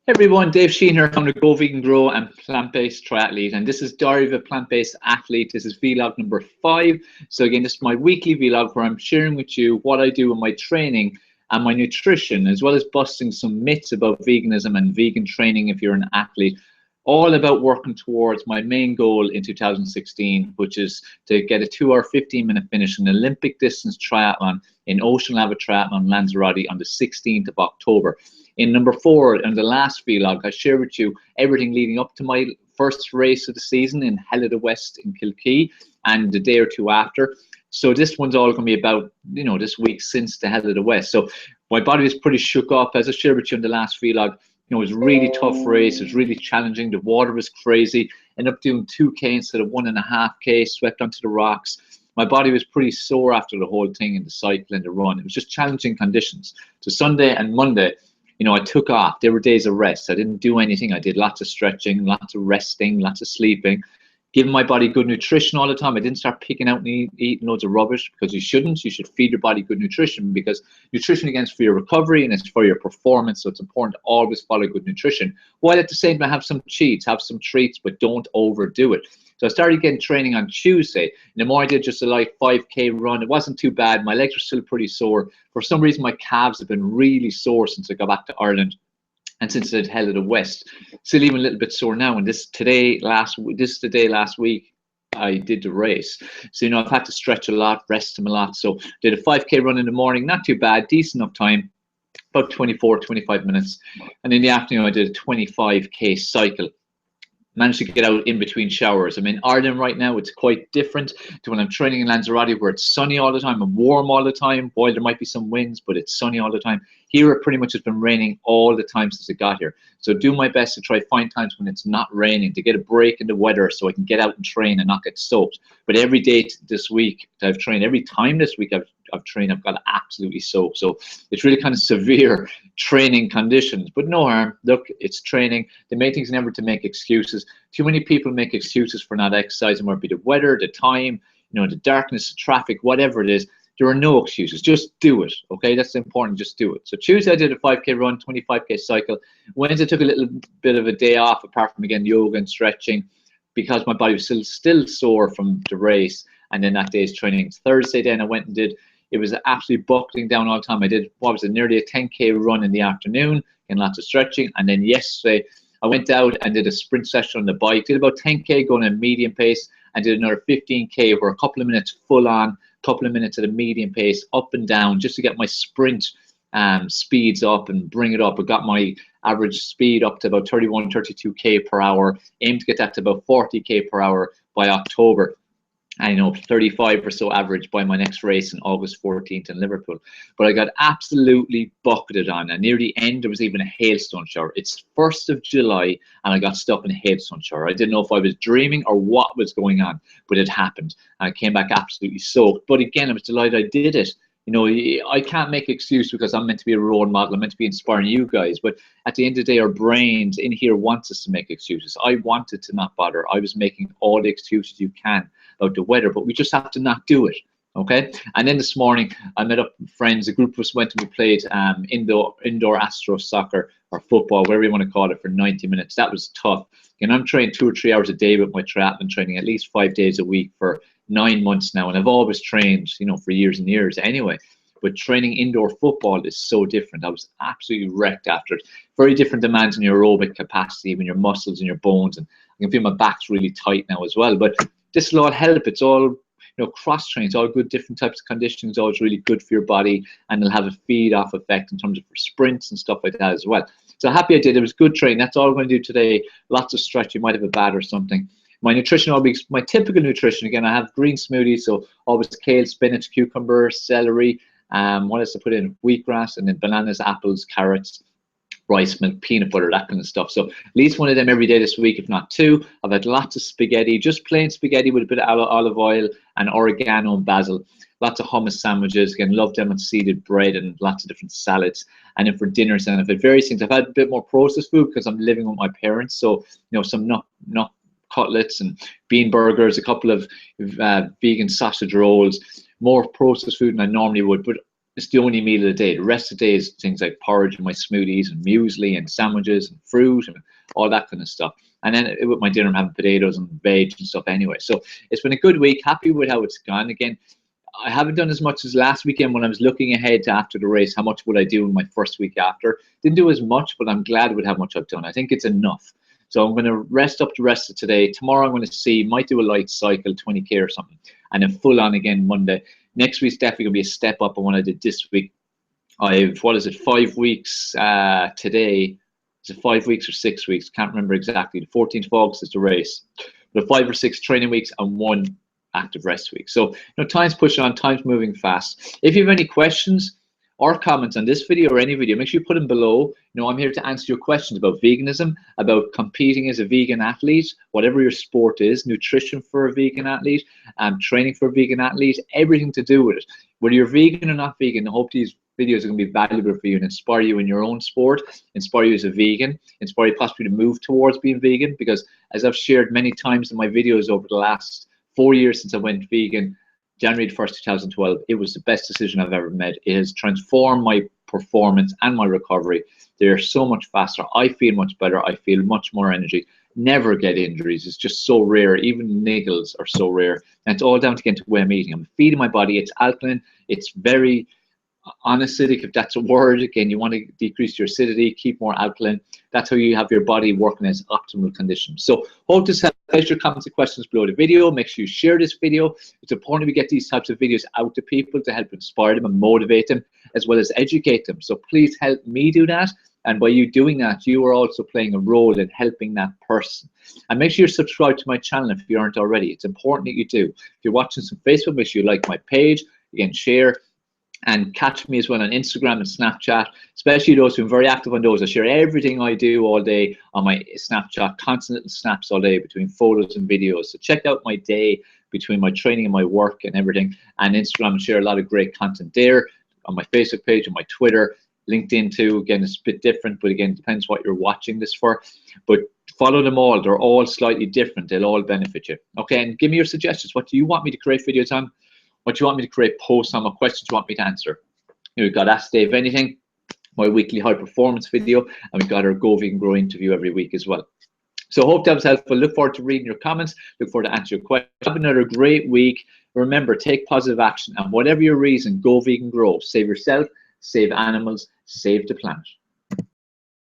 Hey everyone, Dave Sheen here from the Go Vegan Grow and Plant-Based Triathlete, and this is Diary of a Plant-Based Athlete. This is vlog number 5. So again, this is my weekly vlog where I'm sharing with you what I do in my training and my nutrition, as well as busting some myths about veganism and vegan training if you're an athlete. All about working towards my main goal in 2016, which is to get a 2-hour 15-minute finish in an Olympic distance triathlon in Ocean Lava Triathlon Lanzarote on the 16th of October. In number 4, in the last vlog, I share with you everything leading up to my first race of the season in Hell of the West in Kilkee and the day or two after. So this one's all going to be about, this week since the Hell of the West. So my body is pretty shook up. As I shared with you in the last vlog, it was a really tough race. It was really challenging. The water was crazy. Ended up doing 2K instead of 1.5K, swept onto the rocks. My body was pretty sore after the whole thing in the cycle and the run. It was just challenging conditions. So Sunday and Monday, I took off. There were days of rest. I didn't do anything. I did lots of stretching, lots of resting, lots of sleeping, giving my body good nutrition all the time. I didn't start picking out and eating loads of rubbish, because you shouldn't. You should feed your body good nutrition, because nutrition, again, is for your recovery and it's for your performance. So it's important to always follow good nutrition, while at the same time have some cheats, have some treats, but don't overdo it. So I started getting training on Tuesday. And the more I did just a light 5K run, it wasn't too bad. My legs were still pretty sore. For some reason, my calves have been really sore since I got back to Ireland. And since I'd Hell of the West, still even a little bit sore now. And this is the day last week I did the race. So, I've had to stretch a lot, rest them a lot. So did a 5K run in the morning, not too bad, decent enough time, about 25 minutes. And in the afternoon, I did a 25K cycle. Managed to get out in between showers. I'm in Ireland right now. It's quite different to when I'm training in Lanzarote, where it's sunny all the time and warm all the time. Boy, there might be some winds, but it's sunny all the time. Here, it pretty much has been raining all the time since I got here. So do my best to try to find times when it's not raining, to get a break in the weather so I can get out and train and not get soaked. But every day this week that I've trained, every time this week I've trained, I've got absolutely soaked. So it's really kind of severe training conditions, but no harm. Look, it's training. The main thing is never to make excuses. Too many people make excuses for not exercising, whether it be the weather, the time, the darkness, the traffic, whatever it is. There are no excuses. Just do it. Okay, that's important. Just do it. So Tuesday I did a 5K run, 25K cycle. Wednesday I took a little bit of a day off, apart from, again, yoga and stretching, because my body was still sore from the race. And then that day's training. Thursday then I went and did. It was absolutely buckling down all the time. I did, nearly a 10K run in the afternoon and lots of stretching. And then yesterday I went out and did a sprint session on the bike. Did about 10K going at a medium pace, and did another 15K where a couple of minutes full on, couple of minutes at a medium pace, up and down, just to get my sprint speeds up and bring it up. I got my average speed up to about 31, 32K per hour. Aim to get that to about 40K per hour by October. I know 35 or so average by my next race in August 14th in Liverpool. But I got absolutely bucketed on, and near the end there was even a hailstone shower. It's 1st of July and I got stuck in a hailstone shower. I didn't know if I was dreaming or what was going on, but it happened. I came back absolutely soaked. But again, I was delighted I did it. I can't make an excuse, because I'm meant to be a role model. I'm meant to be inspiring you guys. But at the end of the day, our brains in here want us to make excuses. I wanted to not bother. I was making all the excuses you can about the weather, but we just have to not do it. Okay. And then this morning I met up with friends. A group of us went and we played indoor astro soccer or football, whatever you want to call it, for 90 minutes. That was tough. And I'm training 2 or 3 hours a day with my triathlon training, at least 5 days a week for 9 months now. And I've always trained, for years and years anyway. But training indoor football is so different. I was absolutely wrecked after it. Very different demands on your aerobic capacity, even your muscles and your bones. And I can feel my back's really tight now as well. But this will all help. It's all, cross trains, all good, different types of conditioning is always really good for your body, and it'll have a feed off effect in terms of sprints and stuff like that as well. So happy I did. It was good training. That's all I'm going to do today. Lots of stretch. You might have a bat or something. My nutrition, always my typical nutrition. Again, I have green smoothies, so always kale, spinach, cucumber, celery. What else to put in? Wheatgrass, and then bananas, apples, carrots, rice, milk, peanut butter, that kind of stuff. So at least one of them every day this week, if not 2. I've had lots of spaghetti, just plain spaghetti with a bit of olive oil and oregano and basil. Lots of hummus sandwiches. Again, love them, and seeded bread, and lots of different salads. And then for dinners, and I've had various things. I've had a bit more processed food because I'm living with my parents. So, some nut cutlets and bean burgers, a couple of vegan sausage rolls, more processed food than I normally would. But it's the only meal of the day. The rest of the day is things like porridge and my smoothies and muesli and sandwiches and fruit and all that kind of stuff. And then with my dinner, I'm having potatoes and veg and stuff anyway. So it's been a good week. Happy with how it's gone. Again, I haven't done as much as last weekend when I was looking ahead to after the race. How much would I do in my first week after? Didn't do as much, but I'm glad with how much I've done. I think it's enough. So I'm going to rest up the rest of today. Tomorrow I'm going to see, might do a light cycle, 20K or something, and then full on again Monday. Next week's definitely going to be a step up on what I did this week. I've, 5 weeks today. Is it 5 weeks or 6 weeks? Can't remember exactly. The 14th of August is the race. But 5 or 6 training weeks and 1 active rest week. So, time's pushing on, time's moving fast. If you have any questions or comments on this video or any video, make sure you put them below. I'm here to answer your questions about veganism, about competing as a vegan athlete, whatever your sport is, nutrition for a vegan athlete, training for a vegan athlete, everything to do with it. Whether you're vegan or not vegan, I hope these videos are going to be valuable for you and inspire you in your own sport, inspire you as a vegan, inspire you possibly to move towards being vegan, because as I've shared many times in my videos over the last 4 years since I went vegan, January 1st, 2012, it was the best decision I've ever made. It has transformed my performance and my recovery. They're so much faster. I feel much better. I feel much more energy. Never get injuries. It's just so rare. Even niggles are so rare. And it's all down to getting to the way I'm eating. I'm feeding my body. It's alkaline. It's very unacidic, if that's a word. Again, you want to decrease your acidity, keep more alkaline. That's how you have your body working as optimal conditions. So hope this helps. Place your comments and questions below the video. Make sure you share this video. It's important we get these types of videos out to people to help inspire them and motivate them, as well as educate them. So please help me do that. And by you doing that, you are also playing a role in helping that person. And make sure you subscribe to my channel if you aren't already. It's important that you do. If you're watching some Facebook, make sure you like my page. Again, share. And catch me as well on Instagram and Snapchat, especially those who are very active on those. I share everything I do all day on my Snapchat, constant little snaps all day between photos and videos. So check out my day between my training and my work and everything. And Instagram, share a lot of great content there. On my Facebook page, on my Twitter, LinkedIn too. Again, it's a bit different, but again, it depends what you're watching this for. But follow them all. They're all slightly different. They'll all benefit you. Okay, and give me your suggestions. What do you want me to create videos on? What do you want me to create posts on? What questions do you want me to answer? We've got Ask Dave Anything, my weekly high performance video, and we've got our Go Vegan Grow interview every week as well. So hope that was helpful. Look forward to reading your comments. Look forward to answering your questions. Have another great week. Remember, take positive action, and whatever your reason, go vegan, grow. Save yourself, save animals, save the planet.